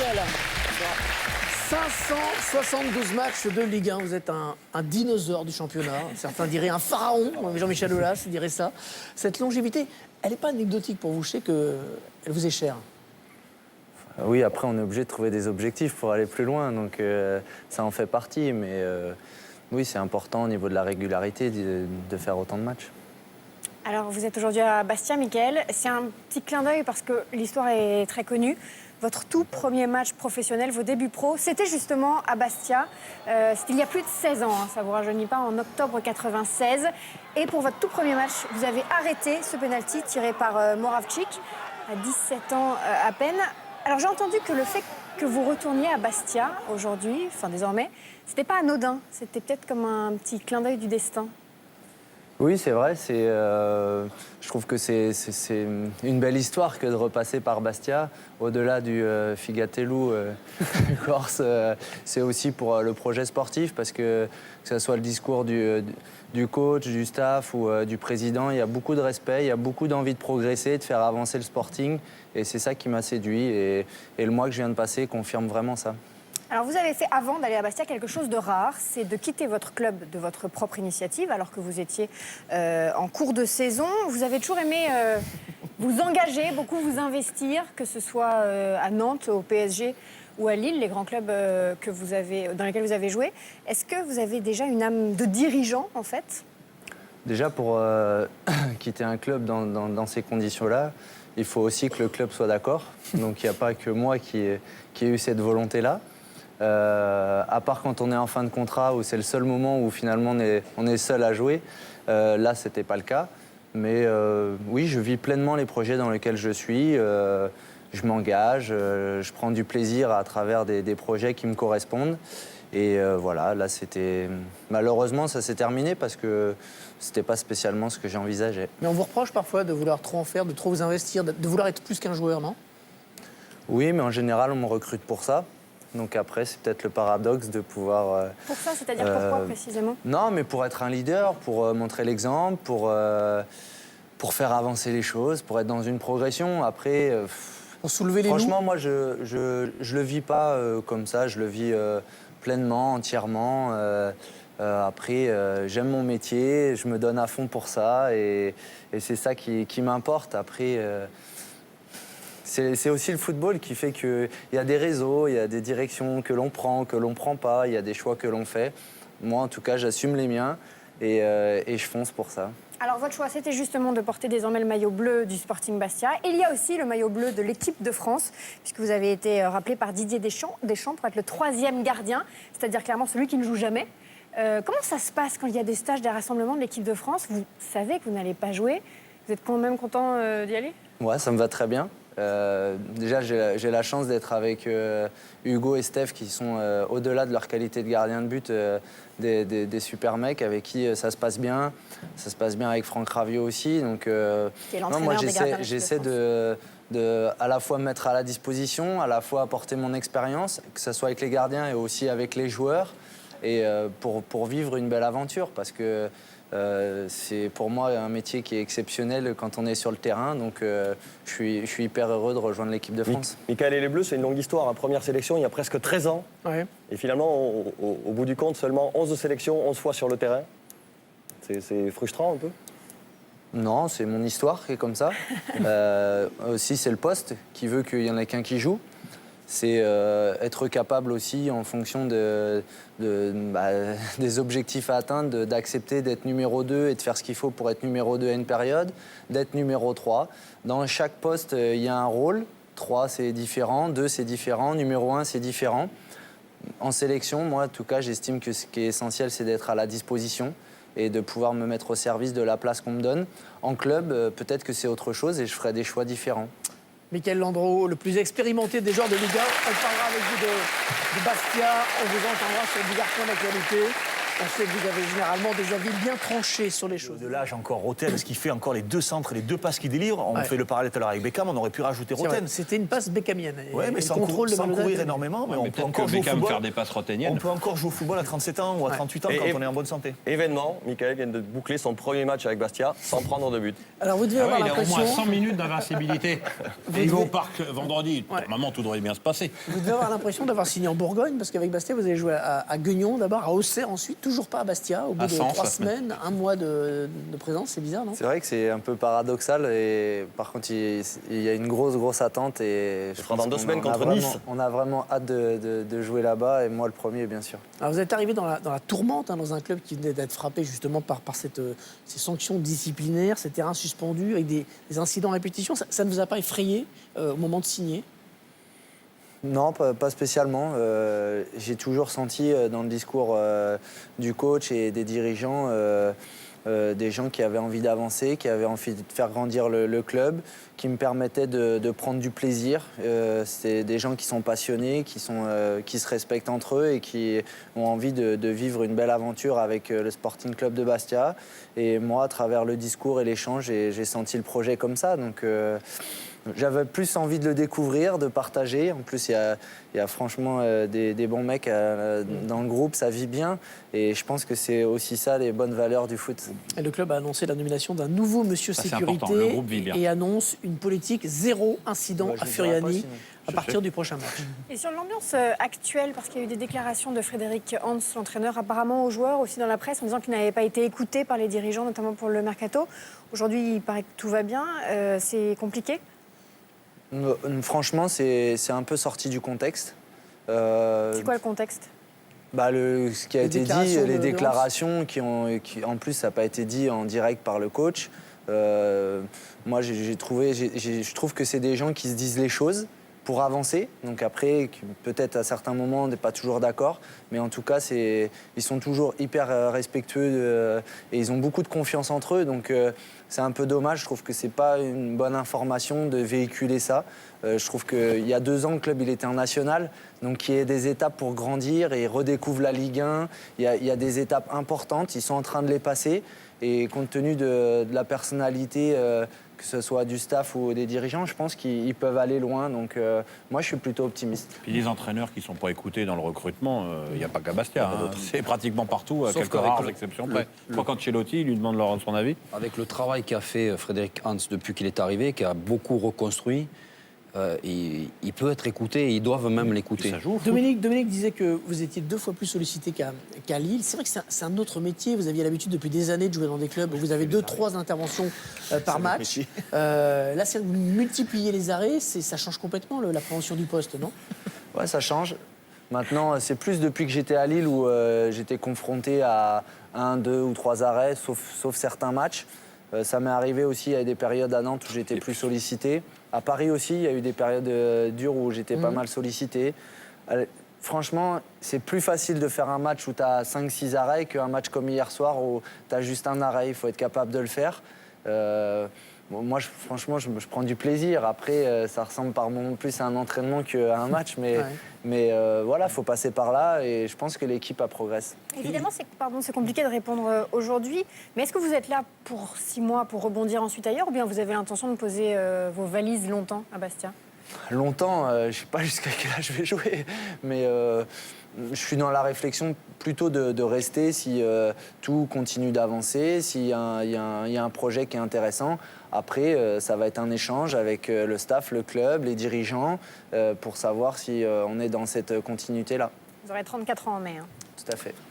Mickaël. 572 matchs de Ligue 1. Vous êtes un dinosaure du championnat. Certains diraient un pharaon. Jean-Michel Aulas dirait ça. Cette longévité, elle n'est pas anecdotique pour vous. Je sais qu'elle vous est chère. Oui, après, on est obligé de trouver des objectifs pour aller plus loin. Donc, ça en fait partie. Mais oui, c'est important au niveau de la régularité de faire autant de matchs. Alors, vous êtes aujourd'hui à Bastia, Mickaël. C'est un petit clin d'œil parce que l'histoire est très connue. Votre tout premier match professionnel, vos débuts pro, c'était justement à Bastia. C'était il y a plus de 16 ans, hein, ça ne vous rajeunit pas, en octobre 96. Et pour votre tout premier match, vous avez arrêté ce penalty tiré par Moravcik, à 17 ans à peine. Alors, j'ai entendu que le fait que vous retourniez à Bastia aujourd'hui, enfin désormais, c'était pas anodin. C'était peut-être comme un petit clin d'œil du destin. Oui, c'est vrai. Je trouve que c'est une belle histoire que de repasser par Bastia. Au-delà du Figatello Corse, c'est aussi pour le projet sportif parce que ce soit le discours du coach, du staff ou du président, il y a beaucoup de respect, il y a beaucoup d'envie de progresser, de faire avancer le Sporting. Et c'est ça qui m'a séduit. Et le mois que je viens de passer confirme vraiment ça. Alors, vous avez fait, avant d'aller à Bastia, quelque chose de rare, c'est de quitter votre club de votre propre initiative, alors que vous étiez en cours de saison. Vous avez toujours aimé vous engager, beaucoup vous investir, que ce soit à Nantes, au PSG ou à Lille, les grands clubs dans lesquels vous avez joué. Est-ce que vous avez déjà une âme de dirigeant, en fait ? Déjà, pour quitter un club dans ces conditions-là, il faut aussi que le club soit d'accord. Donc, il n'y a pas que moi qui ai eu cette volonté-là. À part quand on est en fin de contrat, où c'est le seul moment où finalement on est seul à jouer. Là, ce n'était pas le cas. Mais oui, je vis pleinement les projets dans lesquels je suis. Je m'engage, je prends du plaisir à travers des projets qui me correspondent. Et voilà, là, malheureusement, ça s'est terminé parce que c'était pas spécialement ce que j'envisageais. Mais on vous reproche parfois de vouloir trop en faire, de trop vous investir, de vouloir être plus qu'un joueur, non ? Oui, mais en général, on me recrute pour ça. Donc après, c'est peut-être le paradoxe de pouvoir... Pour ça, c'est-à-dire pourquoi précisément ? Non, mais pour être un leader, pour montrer l'exemple, pour faire avancer les choses, pour être dans une progression. Après, pour soulever les loups. Franchement, moi, je le vis pas comme ça. Je le vis pleinement, entièrement. Après, j'aime mon métier, je me donne à fond pour ça. Et c'est ça qui m'importe. Après... C'est aussi le football qui fait qu'il y a des réseaux, il y a des directions que l'on prend pas, il y a des choix que l'on fait. Moi, en tout cas, j'assume les miens et je fonce pour ça. Alors, votre choix, c'était justement de porter désormais le maillot bleu du Sporting Bastia. Il y a aussi le maillot bleu de l'équipe de France, puisque vous avez été rappelé par Didier Deschamps pour être le 3e gardien, c'est-à-dire clairement celui qui ne joue jamais. Comment ça se passe quand il y a des stages, des rassemblements de l'équipe de France ? Vous savez que vous n'allez pas jouer. Vous êtes quand même content d'y aller ? Ouais, ça me va très bien. Déjà, j'ai la chance d'être avec Hugo et Steph qui sont, au-delà de leur qualité de gardien de but, des super mecs avec qui ça se passe bien. Ça se passe bien avec Franck Raviot aussi. Donc, moi, j'essaie de à la fois me mettre à la disposition, à la fois apporter mon expérience, que ce soit avec les gardiens et aussi avec les joueurs, et pour vivre une belle aventure. Parce que c'est pour moi un métier qui est exceptionnel quand on est sur le terrain, donc je suis hyper heureux de rejoindre l'équipe de France. Mickaël et les Bleus, c'est une longue histoire. Hein. Première sélection il y a presque 13 ans. Ouais. Et finalement, au bout du compte, seulement 11 sélections, 11 fois sur le terrain. C'est frustrant un peu ? Non, c'est mon histoire qui est comme ça. Aussi, c'est le poste qui veut qu'il y en ait qu'un qui joue. C'est être capable aussi, en fonction des objectifs à atteindre, d'accepter d'être numéro 2 et de faire ce qu'il faut pour être numéro 2 à une période, d'être numéro 3. Dans chaque poste, il y a un rôle. 3, c'est différent. 2, c'est différent. Numéro 1, c'est différent. En sélection, moi, en tout cas, j'estime que ce qui est essentiel, c'est d'être à la disposition et de pouvoir me mettre au service de la place qu'on me donne. En club, peut-être que c'est autre chose et je ferai des choix différents. Mickaël Landreau, le plus expérimenté des joueurs de Ligue 1. On parlera avec vous de Bastia, on vous entendra sur divers points d'actualité. On sait que vous avez généralement des avis bien tranchés sur les choses. De l'âge encore, Roten, est-ce qu'il fait encore les 2 centres, les 2 passes qu'il délivre? On Ouais. fait le parallèle tout à l'heure avec Beckham, on aurait pu rajouter C'est vrai, Roten. c'était une passe beckhamienne. Oui, mais sans courir énormément, mais on peut Peut-être encore que jouer au Beckham football. faire des passes roteniennes. On peut encore jouer au football à 37 ans ou à 38 ans Et- quand on est en bonne santé. Événement, Michael vient de boucler son premier match avec Bastia sans prendre de but. Alors vous devez Ah avoir ouais, il a au l'impression... moins 100 minutes d'invincibilité. Et il va au parc vendredi. Ouais. Normalement, tout devrait bien se passer. Vous devez avoir l'impression d'avoir signé en Bourgogne, parce qu'avec Bastia, vous avez joué à Guignon d'abord, à Auxerre ensuite, toujours pas à Bastia, au bout À de Sens, 3 la semaine. semaines, un mois de présence, c'est bizarre, non? C'est vrai que c'est un peu paradoxal et par contre il y a une grosse attente et Ce sera dans 2 qu'on semaines a contre vraiment- Nice. On a vraiment hâte de jouer là-bas et moi le premier bien sûr. Alors vous êtes arrivé dans la tourmente, hein, dans un club qui venait d'être frappé justement par ces sanctions disciplinaires, ces terrains suspendus, avec des incidents à répétition. Ça ne vous a pas effrayé au moment de signer? Non, pas spécialement. J'ai toujours senti dans le discours du coach et des dirigeants des gens qui avaient envie d'avancer, qui avaient envie de faire grandir le club, qui me permettaient de prendre du plaisir. C'est des gens qui sont passionnés, qui se respectent entre eux et qui ont envie de vivre une belle aventure avec le Sporting Club de Bastia. Et moi, à travers le discours et l'échange, j'ai senti le projet comme ça. Donc, j'avais plus envie de le découvrir, de partager. En plus, il y a franchement des bons mecs dans le groupe, ça vit bien. Et je pense que c'est aussi ça, les bonnes valeurs du foot. Et le club a annoncé la nomination d'un nouveau monsieur Ça, c'est sécurité important, le groupe vit bien. et annonce une politique zéro incident Bah, je à le dirai pas, Furiani sinon. à partir du prochain match. Et sur l'ambiance actuelle, parce qu'il y a eu des déclarations de Frédéric Hans, l'entraîneur, apparemment aux joueurs, aussi dans la presse, en disant qu'il n'avait pas été écouté par les dirigeants, notamment pour le mercato. Aujourd'hui, il paraît que tout va bien. C'est compliqué? Franchement, c'est un peu sorti du contexte. C'est quoi le contexte? Ce qui a Les été dit, déclarations les de déclarations en plus, ça n'a pas été dit en direct par le coach. Moi, je trouve que c'est des gens qui se disent les choses pour avancer. Donc après, peut-être à certains moments, on n'est pas toujours d'accord. Mais en tout cas, ils sont toujours hyper respectueux et ils ont beaucoup de confiance entre eux. Donc c'est un peu dommage. Je trouve que ce n'est pas une bonne information de véhiculer ça. Je trouve qu'il y a 2 ans, le club il était en national. Donc il y a des étapes pour grandir et ils redécouvrent la Ligue 1. Il y a des étapes importantes. Ils sont en train de les passer. Et compte tenu de la personnalité, que ce soit du staff ou des dirigeants, je pense qu'ils peuvent aller loin. Donc moi, je suis plutôt optimiste. Puis les entraîneurs qui ne sont pas écoutés dans le recrutement, il n'y a pas qu'à Bastia. hein. C'est pratiquement partout, à Sauf quelques qu'avec rares le- exceptions le- près. Je crois qu'Ancelotti, il lui demande son avis. Avec le travail qu'a fait Frédéric Hans depuis qu'il est arrivé, qui a beaucoup reconstruit, il peut être écouté et ils doivent même l'écouter. Ça joue au foot. Dominique disait que vous étiez 2 fois plus sollicité qu'à Lille. C'est vrai que c'est un autre métier. Vous aviez l'habitude depuis des années de jouer dans des clubs où vous avez 2-3 interventions par match. Là, si vous multipliez les arrêts, ça change complètement l'appréhension du poste, non? Ouais, ça change. Maintenant, c'est plus depuis que j'étais à Lille où j'étais confronté à 1, 2 ou 3 arrêts, sauf certains matchs. Ça m'est arrivé aussi à des périodes à Nantes où j'étais plus sollicité. À Paris aussi, il y a eu des périodes dures où j'étais pas mal sollicité. Franchement, c'est plus facile de faire un match où tu as 5-6 arrêts qu'un match comme hier soir où tu as juste un arrêt. Il faut être capable de le faire. Moi, franchement, je prends du plaisir. Après, ça ressemble par moments plus à un entraînement qu'à un match. Mais voilà, il faut passer par là et je pense que l'équipe a progressé. Évidemment, c'est compliqué de répondre aujourd'hui, mais est-ce que vous êtes là pour 6 mois pour rebondir ensuite ailleurs, ou bien vous avez l'intention de poser vos valises longtemps à Bastia? Longtemps, je ne sais pas jusqu'à quel âge je vais jouer, mais je suis dans la réflexion plutôt de rester si tout continue d'avancer, s'il y a un projet qui est intéressant. Après, ça va être un échange avec le staff, le club, les dirigeants, pour savoir si on est dans cette continuité-là. Vous aurez 34 ans en mai. Tout à fait.